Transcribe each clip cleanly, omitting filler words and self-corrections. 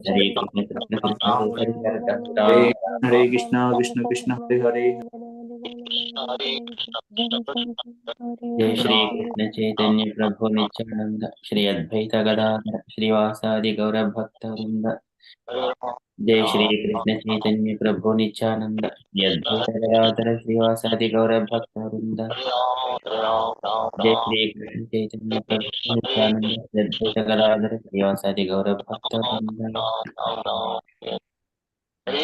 Hare Krishna Krishna Krishna Hare Hare Hare Hare Rama Hare Krishna Krishna Krishna Hare Hare. जय श्री कृष्ण चैतन्य प्रभु नित्यानंद श्री अद्वैत गदाधर श्रीवासादि गौर भक्त वृंद जय श्री कृष्ण चैतन्य प्रभु नित्यानंद श्री अद्वैत गदाधर श्रीवासादि गौर भक्त वृंद जय श्री कृष्ण चैतन्य प्रभु नित्यानंद श्री अद्वैत गदाधर श्रीवासादि गौर भक्त वृंद हरे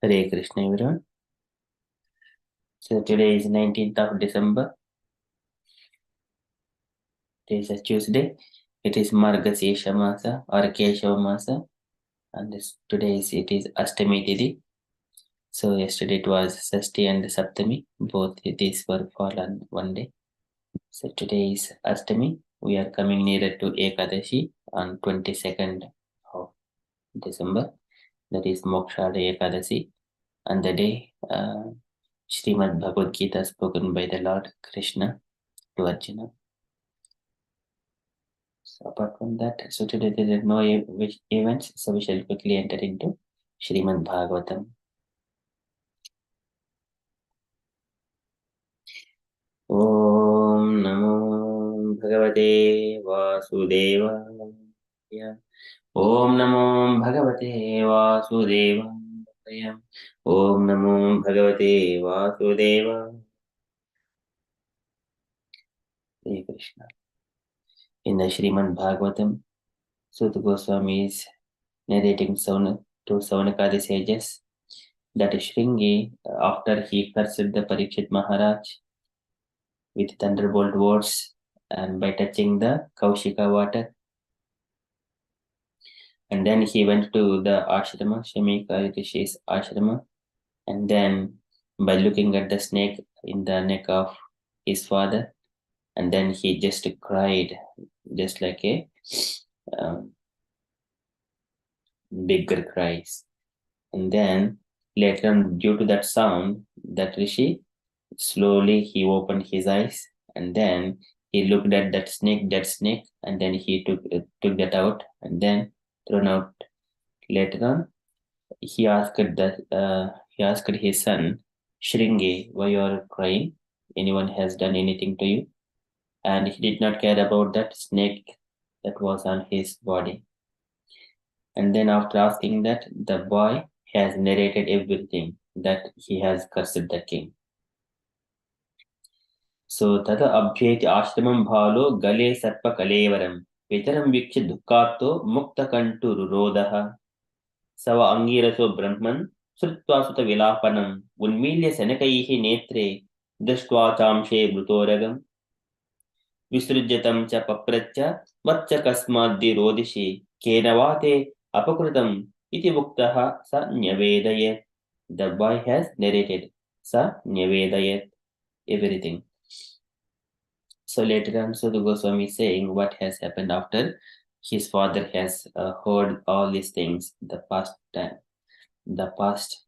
Hare Krishna everyone. So today is 19th of December. It is a Tuesday. It is Margasesha Masa or Keshava Masa. And it is Ashtami Tithi. So yesterday it was Sashti and Saptami. Both these were fall on one day. So today is Ashtami. We are coming nearer to Ekadashi on 22nd of December. That is Mokshada Ekadashi. And the day Srimad Bhagavad Gita spoken by the Lord Krishna to Arjuna. So apart from that, so today there are no events, so we shall quickly enter into Srimad Bhagavatam. Om Namo Bhagavate Vasudevaya. Om Namo Bhagavate Vasudevaya. Om Namo Bhagavate Vasudevaya. Hare Krishna. In the Srimad Bhagavatam, Sutta Goswami is narrating to Savanakadi sages that Shringi, after he cursed the Parikshit Maharaj with thunderbolt words and by touching the Kaushika water, and then he went to the ashrama, Shamika Rishi's ashrama, and then by looking at the snake in the neck of his father, and then he just cried, just like a bigger cries. And then later on, due to that sound, that Rishi slowly he opened his eyes, and then he looked at that snake, dead snake, and then he took that out, and then thrown out. Later on, he asked his son Shringi, why you are crying? Anyone has done anything to you? And he did not care about that snake that was on his body. And then after asking that, the boy has narrated everything that he has cursed the king. So tata abhyeti ashramam bhalo gale sarpa kalevaram vitaram vikshya dukkatto mukta kantu rurodaha sava angiraso brahman srutva suta vilapanam unmilya sanakaihi netre दृष्ट्वा चांशे मृतोरगम विसृज्यतं च पप्रच्च वच्च कस्माद्दिरोदिषि केन वा ते अपकृतम् इति मुक्तः स न्यवेदयेत्. The boy has narrated स न्यवेदयेत् everything. So later on, so the Goswami is saying what has happened after his father has heard all these things, the past,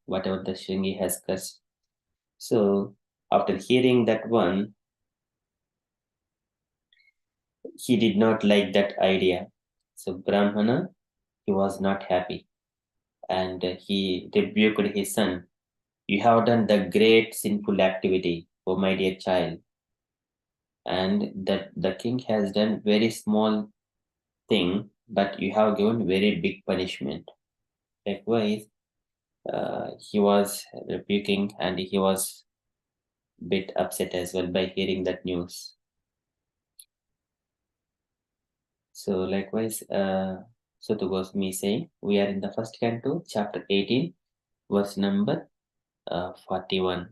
whatever the Shringi has cursed. So after hearing that one, he did not like that idea. So Brahmana, he was not happy, and he rebuked his son. You have done the great sinful activity, oh my dear child, and that the king has done very small thing, but you have given very big punishment. Likewise, he was rebuking, and he was a bit upset as well by hearing that news. So likewise, so to Goswami saying, we are in the first canto, chapter 18, verse number 41.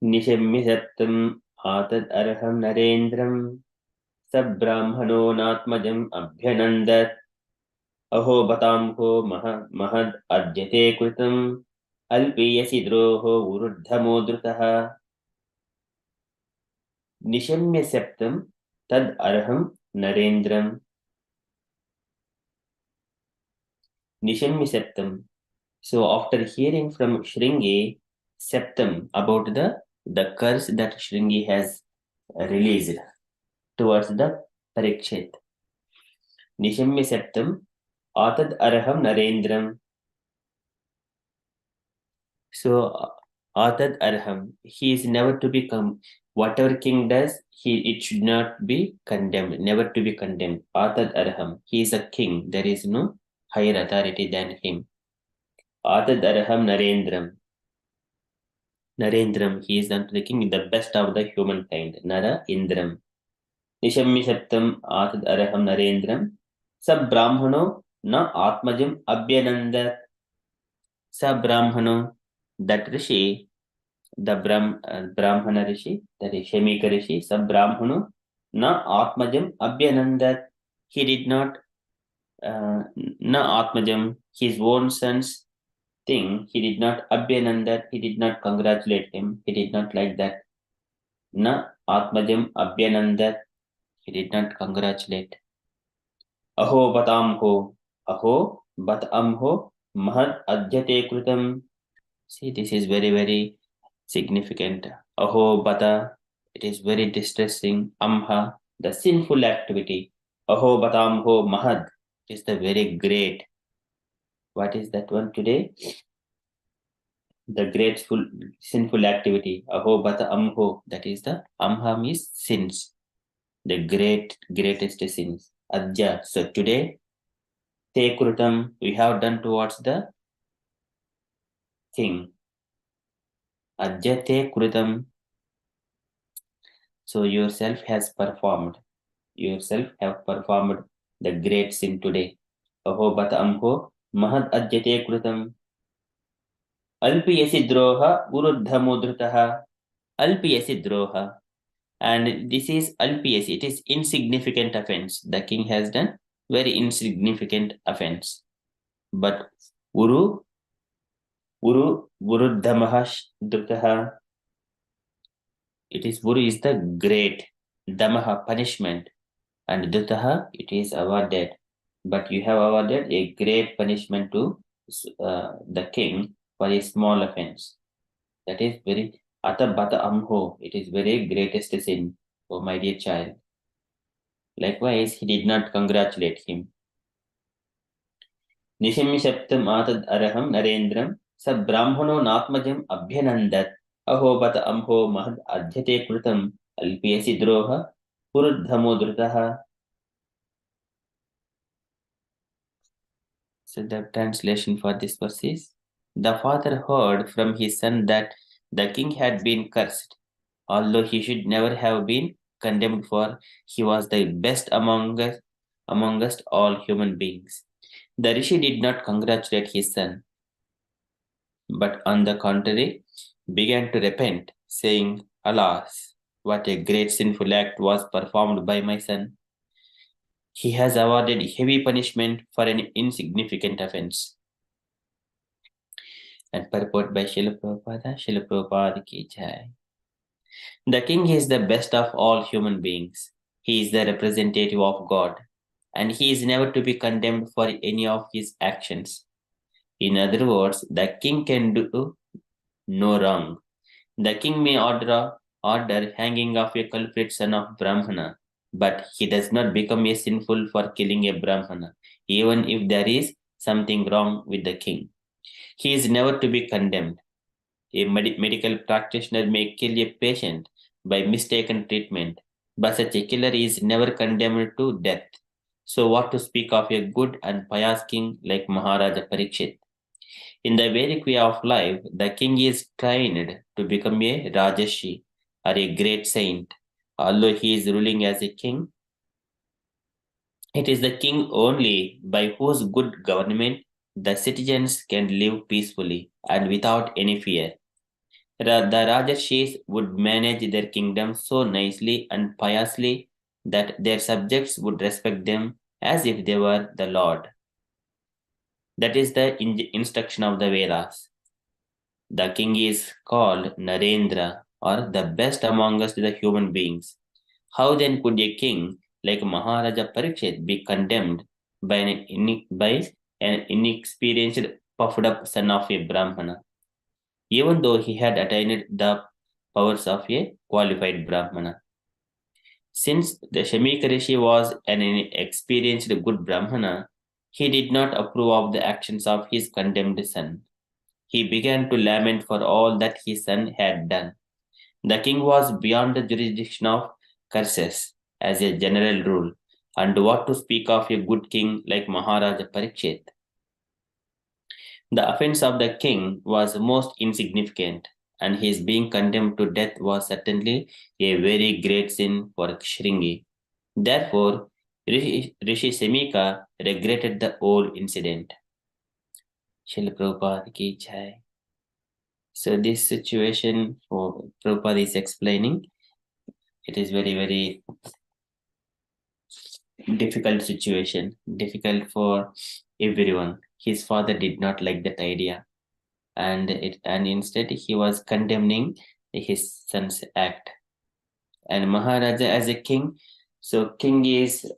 निशम्य सप्तम् आतद् अर्हं नरेन्द्रं स ब्राह्मणो नात्मजम् अभ्यनन्दत् अहो बतां हो महद् अद्यते कृतम् अल्पीयसि द्रोहो ऊर्ध्वमोद्धृतः निशम्य सप्तम् तद् अर्हं Narendra Nishamya Septam. So after hearing from Shringi Septam about the curse that Shringi has released towards the Parikshit, Nishamya Septam, Atad Arham Narendram. So Atad Arham, he is never to become, whatever king does, it should not be condemned, never to be condemned. Atad Arham, he is a king, there is no higher authority than him. Atad Arham Narendram. Narendram, he is unto the king, the best of the humankind. Nara Indram. Nishammi Saptam Atad Arham Narendram. Sab Brahmano na Atmajam Abhyananda. Sab Brahmano, that Rishi, the Brahmana Rishi, that is Shemika Rishi, Sab Brahmano na Atmajam Abhyananda. He did not, na Atmajam, his own son's thing, he did not Abhyananda, he did not congratulate him, he did not like that. Na Atmajam Abhyananda, he did not congratulate. Aho Batamho, Aho Batamho, Mahad Adhyate Kritam. See, this is very, very significant. Aho Bata, it is very distressing. Amha, the sinful activity. Aho Batamho Mahad is the very great. What is that one today? The great sinful activity. Aho Bata Amho, that is the Amha means sins. The greatest sins. Adya. So today, Te Krutam, we have done towards the thing. Adya Te Krutam. So yourself has performed. Yourself have performed the great sin today. Aho Bata Amho Mahad Adya Te Krutam. Alpiyasi Droha Uruddhamudritaha. Alpiyasi Droha. And this is alps, it is insignificant offense. The king has done very insignificant offense. But Uru Damaha Dutaha, it is Uru is the great, Damaha punishment, and Dutaha it is awarded. But you have awarded a great punishment to the king for a small offense. That is very Atabata Amho, it is very greatest sin, oh my dear child. Likewise, he did not congratulate him. Nishami Shaptam Atad Araham Narendram Sab Brahmano Natmajam Abhyanandat Aho Bata Amho Mahad Adhyate Krutam Alpiyasi Droha Puruddhamodritaha. So the translation for this verse is, the father heard from his son that the king had been cursed, although he should never have been condemned, for he was the best amongst all human beings. The rishi did not congratulate his son, but on the contrary, began to repent, saying, Alas, what a great sinful act was performed by my son. He has awarded heavy punishment for an insignificant offense. And purport by Srila Prabhupada ki jai. The king is the best of all human beings. He is the representative of God, and he is never to be condemned for any of his actions. In other words, the king can do no wrong. The king may order hanging of a culprit son of Brahmana, but he does not become a sinful for killing a Brahmana, even if there is something wrong with the king. He is never to be condemned. A medical practitioner may kill a patient by mistaken treatment, but such a killer is never condemned to death. So what to speak of a good and pious king like Maharaja Parikshit? In the Vedic way of life, the king is trained to become a Rajarshi or a great saint. Although he is ruling as a king, it is the king only by whose good government the citizens can live peacefully and without any fear. The Rajarshis would manage their kingdom so nicely and piously that their subjects would respect them as if they were the Lord. That is the instruction of the Vedas. The king is called Narendra, or the best amongst the human beings. How then could a king like Maharaja Parikshit be condemned by an inexperienced, puffed up son of a Brahmana, even though he had attained the powers of a qualified Brahmana. Since the Shamika Rishi was an experienced good Brahmana, he did not approve of the actions of his condemned son. He began to lament for all that his son had done. The king was beyond the jurisdiction of curses as a general rule, and what to speak of a good king like Maharaja Parikshit. The offense of the king was most insignificant, and his being condemned to death was certainly a very great sin for Shringi. Therefore, Rishi Semika regretted the whole incident. Srila Prabhupada ki jai. So this situation, Prabhupada is explaining, it is very, very difficult situation, difficult for everyone. His father did not like that idea, and instead he was condemning his son's act. And Maharaja as a king, so king is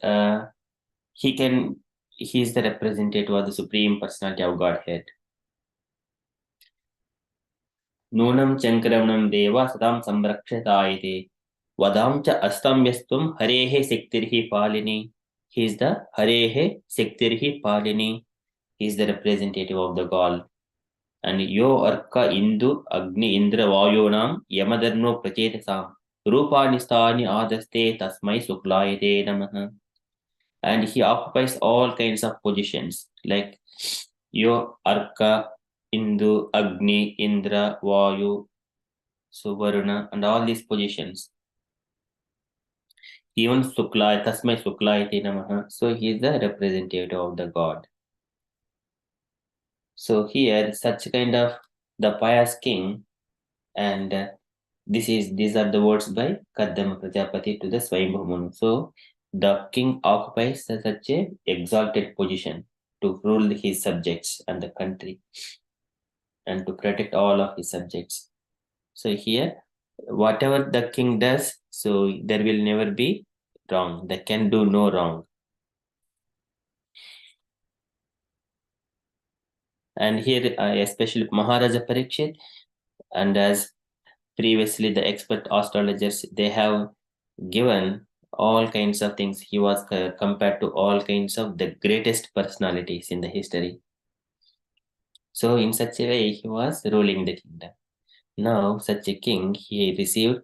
he is the representative of the supreme personality of Godhead. Nunam Chankravanam Deva Sadam Samrakshataite Vadam cha Astam Yastum Harehe Sektirhi Palini. He is the Harehe Sektirhi Palini. He is the representative of the God. And Yo Arka Indu Agni Indra Vayonam Yamadarno Prachetasam Rupanistani Adaste Tasmai Suklayate Namaha. And he occupies all kinds of positions like Yo Arka, Indu, Agni, Indra, Vayu, Suvaruna, and all these positions. Even Sukla, Tasmai Suklayate Namaha. So he is the representative of the God. So here, such kind of the pious king, and these are the words by Kaddama Prajapati to the Swayambhu Manu. So the king occupies such a exalted position to rule his subjects and the country and to protect all of his subjects. So here, whatever the king does, so there will never be wrong. They can do no wrong. And here, especially Maharaja Parikshit, and as previously the expert astrologers, they have given all kinds of things. He was compared to all kinds of the greatest personalities in the history. So in such a way, he was ruling the kingdom. Now, such a king, he received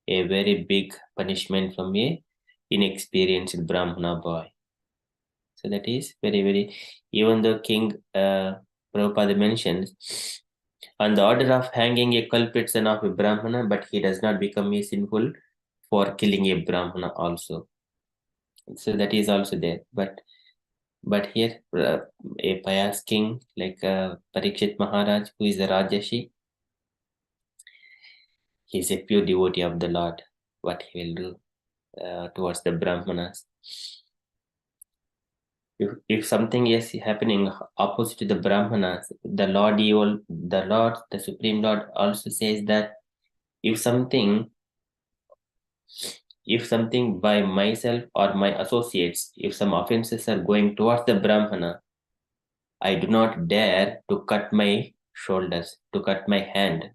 a very big punishment from a inexperienced Brahmana boy. So that is very, very, even though King Prabhupada mentions, on the order of hanging a culprit son of a Brahmana, but he does not become a sinful for killing a Brahmana also. So that is also there. But here, a pious king like Parikshit Maharaj, who is the Rajashi, he is a pure devotee of the Lord. What he will do towards the Brahmanas. If something is happening opposite to the Brahmanas, the Supreme Lord also says that if something by myself or my associates, if some offenses are going towards the Brahmana, I do not dare to cut my shoulders, to cut my hand.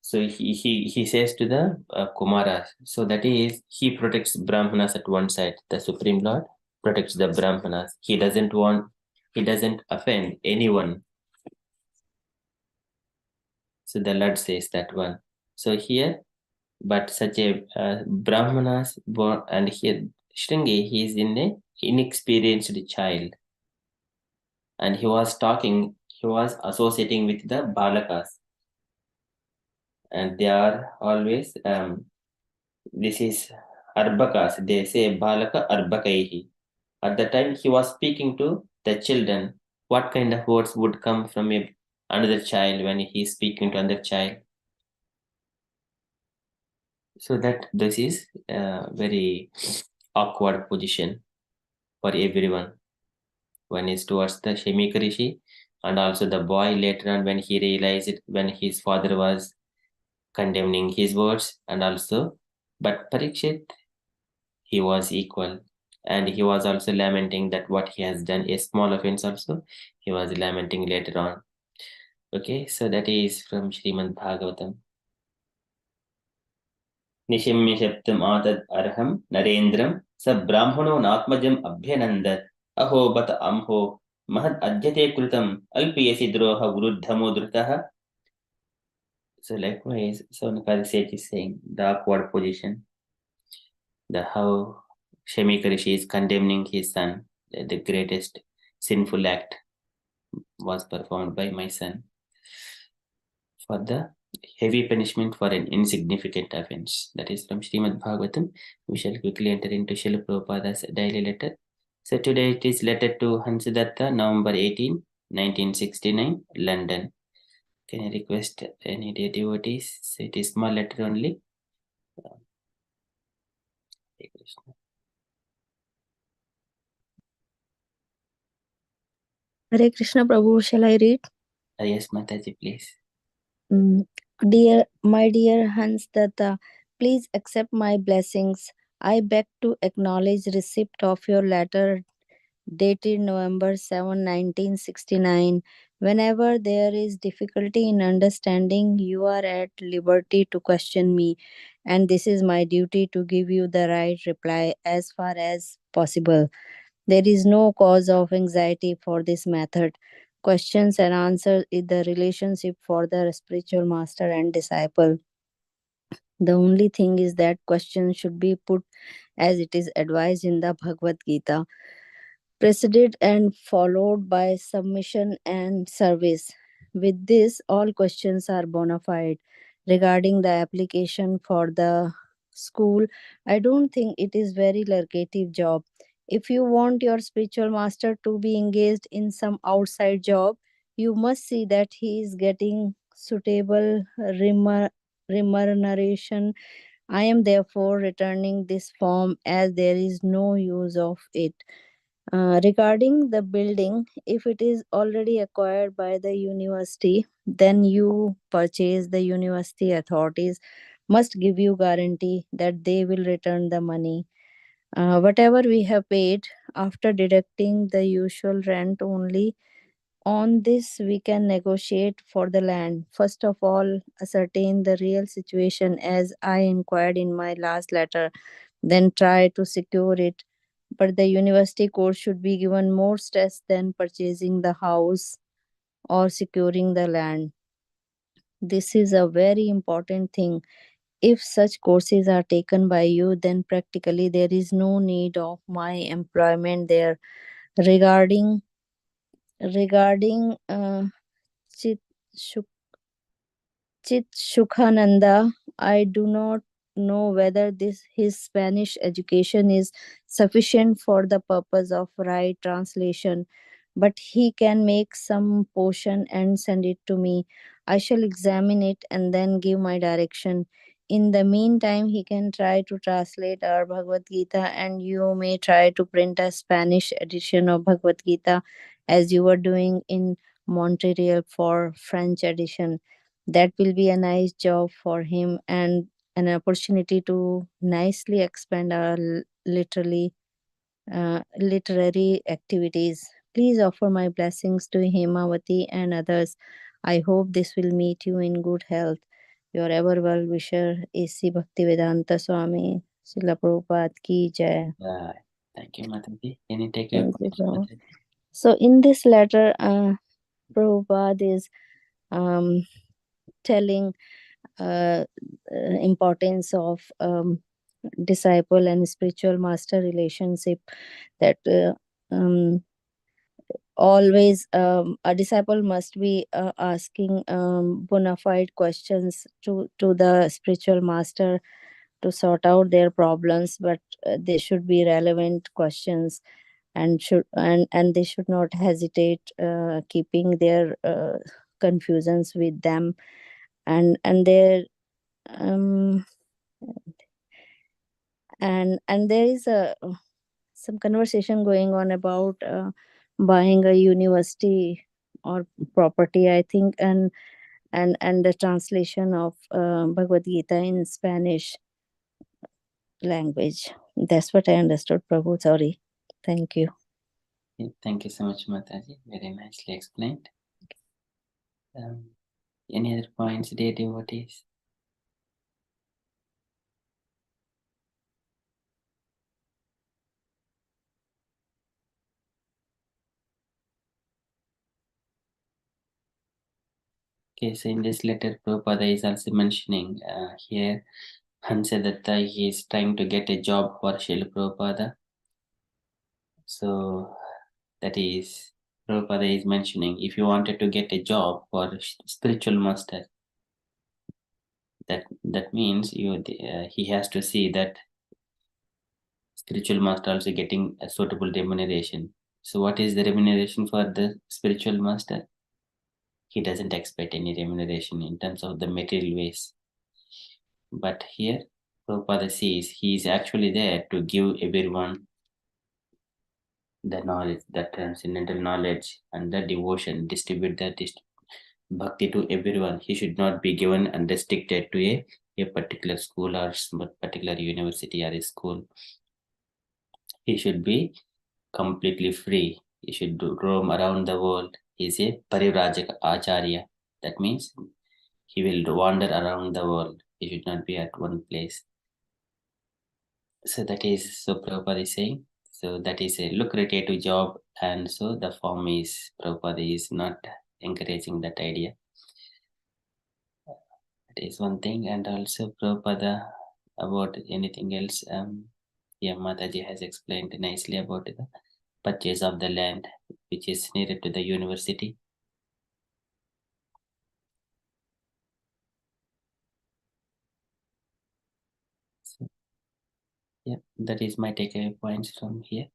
So he says to the Kumaras, so that is, he protects Brahmanas at one side. The Supreme Lord protects the Brahmanas. He doesn't offend anyone. So the Lord says that one. So here, but such a Brahmanas born, and here Shringi, he is in a inexperienced child, and he was associating with the Balakas, and they are always this is Arbakas. They say Balaka Arbakaihi. At the time he was speaking to the children, what kind of words would come from another child when he is speaking to another child? So that this is a very awkward position for everyone. One is towards the Shemika Rishi, and also the boy later on when he realized it, when his father was condemning his words, and also, but Parikshit, he was equal. And he was also lamenting that what he has done, a small offense also, he was lamenting later on. Okay, so that is from Srimad Bhagavatam. निशिम्य शब्दम् आतद् अर्हं Narendra स ब्राह्मणो नात्मजम् अभ्यनन्दत् अहो बत अम्हो महद् अद्यते कृतम् अल्पीयसि द्रोह वृद्धमो धृतः. So likewise, so Nakari Sage is saying the awkward position, the how Shemika Rishi is condemning his son, the greatest sinful act was performed by my son for the heavy punishment for an insignificant offense. That is from Srimad Bhagavatam. We shall quickly enter into Srila Prabhupada's daily letter. So today it is letter to Hansadatta, November 18, 1969, London. Can I request any dear devotees? So it is small letter only. Hare Krishna. Hare Krishna Prabhu, shall I read? Yes, Mataji, please. My dear Hans Datta, please accept my blessings. I beg to acknowledge receipt of your letter dated November 7, 1969. Whenever there is difficulty in understanding, you are at liberty to question me, and this is my duty to give you the right reply as far as possible. There is no cause of anxiety for this method. Questions and answers is the relationship for the spiritual master and disciple. The only thing is that questions should be put as it is advised in the Bhagavad Gita, preceded and followed by submission and service. With this, all questions are bona fide. Regarding the application for the school, I don't think it is very lucrative job. If you want your spiritual master to be engaged in some outside job, you must see that he is getting suitable remuneration. I am therefore returning this form as there is no use of it. Regarding the building, if it is already acquired by the university, then you purchase the university authorities must give you guarantee that they will return the money. Whatever we have paid after deducting the usual rent only, on this we can negotiate for the land. First of all, ascertain the real situation as I inquired in my last letter, then try to secure it. But the university course should be given more stress than purchasing the house or securing the land. This is a very important thing. If such courses are taken by you, then practically there is no need of my employment there. Regarding Chit Chit Shukhananda, I do not know whether this his Spanish education is sufficient for the purpose of right translation, but he can make some portion and send it to me. I shall examine it and then give my direction. In the meantime, he can try to translate our Bhagavad Gita, and you may try to print a Spanish edition of Bhagavad Gita as you were doing in Montreal for French edition. That will be a nice job for him and an opportunity to nicely expand our literary activities. Please offer my blessings to Hemavati and others. I hope this will meet you in good health. Your ever well wisher, A.C. Bhaktivedanta Swami, Srila Prabhupada ki jai. Thank you, Mataji. Can you take your Thank you, question, Prabhu. Mataji? So in this letter, Prabhupada is telling importance of disciple and spiritual master relationship, that always a disciple must be asking bona fide questions to the spiritual master to sort out their problems, but they should be relevant questions, and they should not hesitate keeping their confusions with them, and their um, and there is a some conversation going on about buying a university or property, I think, and the translation of Bhagavad Gita in Spanish language. That's what I understood, Prabhu. Sorry. Thank you. Thank you so much, Mataji. Very nicely explained. Any other points, dear devotees? Okay, so in this letter, Prabhupada is also mentioning here, Hansadatta, he is trying to get a job for Srila Prabhupada. So that is, Prabhupada is mentioning, if you wanted to get a job for spiritual master, that means he has to see that spiritual master also getting a suitable remuneration. So what is the remuneration for the spiritual master? He doesn't expect any remuneration in terms of the material ways. But here, Prabhupada says he is actually there to give everyone the knowledge, the transcendental knowledge and the devotion, distribute the bhakti to everyone. He should not be given and restricted to a particular school or particular university or a school. He should be completely free. He should roam around the world. He is a Parivrajaka Acharya. That means he will wander around the world. He should not be at one place. So that is, so Prabhupada is saying, so that is a lucrative job, and so the form is, Prabhupada is not encouraging that idea. That is one thing, and also Prabhupada about anything else, yeah, Mataji has explained nicely about the purchase of the land which is near to the university. So, yeah, that is my takeaway points from here.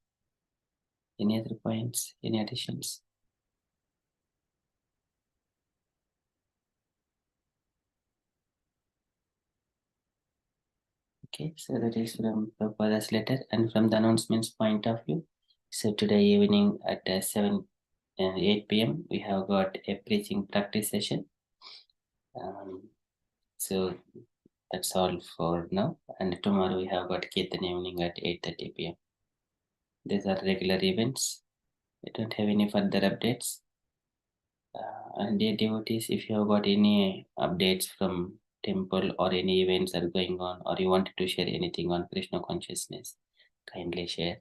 Any other points? Any additions? Okay, so that is from Prabhupada's letter, and from the announcements point of view. So today evening at 7 and 8 p.m. we have got a preaching practice session. So that's all for now. And tomorrow we have got Kirtan evening at 8:30 p.m. These are regular events. I don't have any further updates. And dear devotees, if you have got any updates from temple or any events are going on, or you wanted to share anything on Krishna consciousness, kindly share.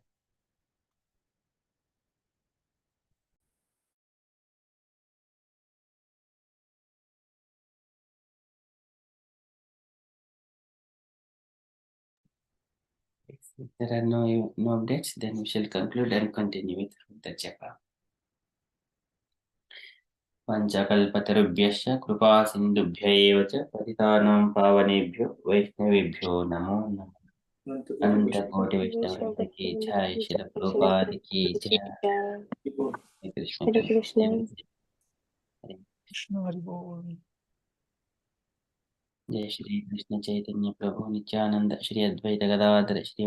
If there are no updates, then we shall conclude and continue with the japa. पञ्चकल्पतरुभ्यश्च कृपा सिन्धुभ्य एव च पतितानां पावनेभ्यो वैष्णवेभ्यो नमो नमः। अनंत कोटि वैष्णव की जय, श्रील प्रभुपाद की जय। हरे कृष्ण Hare Krishna. जय श्री कृष्ण चैतन्य प्रभु नित्यानंद श्री अद्वैत गदाधर श्री